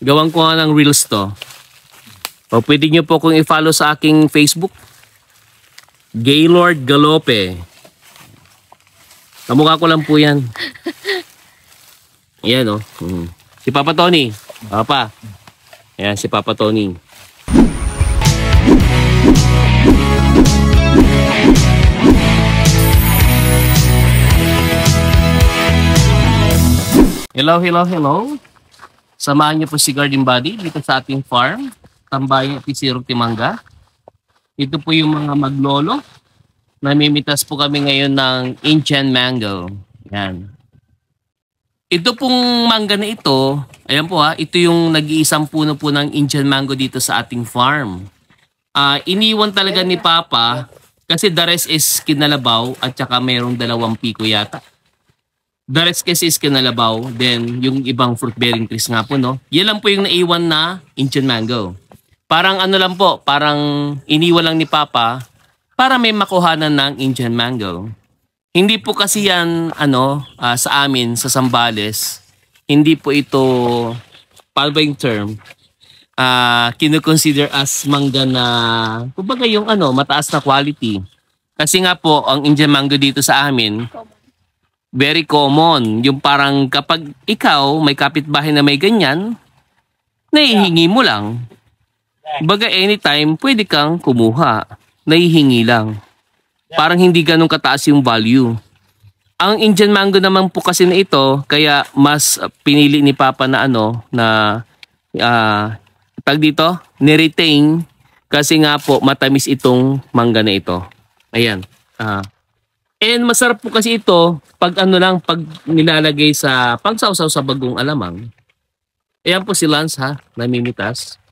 Gawan ko nga ng reels to. O pwede nyo po kung i-follow sa aking Facebook. Gaylord Galope. Kamukha ko lang po yan. Ayan o. Si Papa Tony. Papa. Ayan si Papa Tony. Hello, hello, hello. Samahan niyo po si Garden Buddy dito sa ating farm. Tambayan Pisiro Timanga. Ito po yung mga maglolo. Namimitas po kami ngayon ng Indian mango. Yan. Ito pong mangga na ito, ayan po ito yung nag-iisang puno po ng Indian mango dito sa ating farm. Iniwan talaga ni Papa kasi the rest is kinalabaw at saka mayroong 2 piko yata. The rest kasi is kinalabaw, then yung ibang fruit bearing trees nga po, no? Yan lang po yung naiwan na Indian mango. Parang ano lang po, parang iniwan lang ni Papa para may makuhanan ng Indian mango. Hindi po kasi yan, sa amin, sa Zambales, hindi po ito, paano ba yung term? Kino-consider as mangga na, kumbaga yung mataas na quality. Kasi nga po, ang Indian mango dito sa amin, very common. Yung parang kapag ikaw, may kapitbahay na may ganyan, naihingi mo lang. Baga anytime, pwede kang kumuha. Naihingi lang. Parang hindi ganun kataas yung value. Ang Indian mango naman po kasi na ito, kaya mas pinili ni Papa na tag dito, ni-retain kasi nga po matamis itong mangga na ito. Ayan. And masarap po kasi ito pag pag nilalagay sa pangsawsaw sa bagong alamang. Ayan po si Lance namimitas.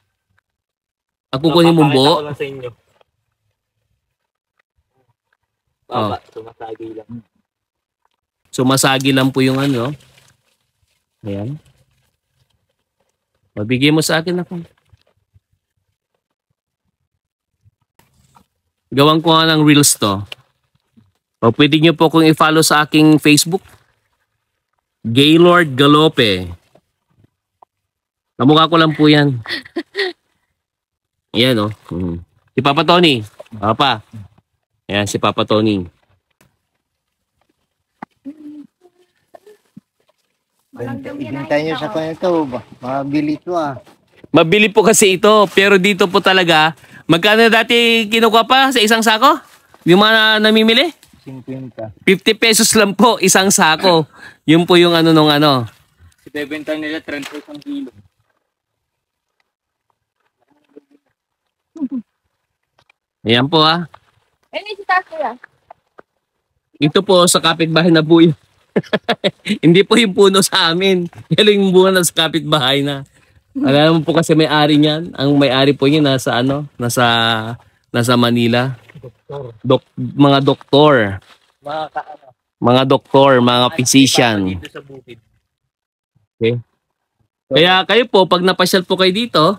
Ako kunin mo buo. Sumasagi lang. Sumasagi lang po yung Ayan. Mabigay mo sa akin ako. Gawan ko nga ng reels to. O pwede nyo po kung i-follow sa aking Facebook. Gaylord Galope. Kamukha ko lang po yan. Ayan Si Papa Tony. Papa. Ayan si Papa Tony. Hintay nyo sa kanya ito. Mabili ito Mabili po kasi ito. Pero dito po talaga. Magkano dati kinukuha pa sa isang sako? Yung mga namimili? 50. 50 pesos lang po isang sako. Yun po yung Ibebenta nila 30 isang kilo. Ayan po Si Tatay Ito po sa kapitbahay na po yun. Hindi po yung puno sa amin. Yan yung bunga na sa kapitbahay na. Alam mo po kasi may-ari niyan. Ang may-ari po niya nasa nasa Manila. Mga doktor. Mga doktor, mga physician. Okay. Kaya kayo po, pag napasyal po kayo dito,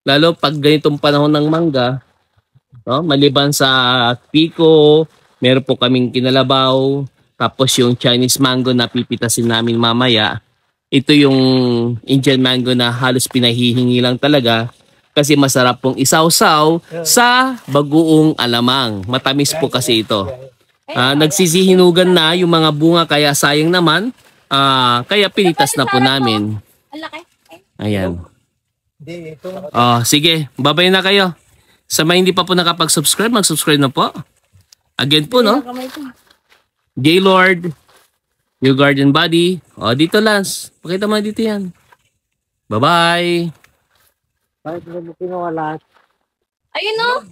lalo pag ganitong panahon ng mangga, maliban sa piko, meron po kaming kinalabaw, tapos yung Chinese mango na pipitasin namin mamaya, ito yung Indian mango na halos pinahihingi lang talaga kasi masarap pong isawsaw sa bagoong alamang. Matamis po kasi ito. Nagsisihinugan na yung mga bunga kaya sayang naman, kaya pinitas na po namin. Ayan. Sige, babay na kayo. Sa mga hindi pa po nakapag-subscribe, mag-subscribe na po. Again po, Gaylord, your Garden Buddy. Dito Lance. Pakita mo dito yan. Bye-bye. Bakit mo kinuha lahat? Ayun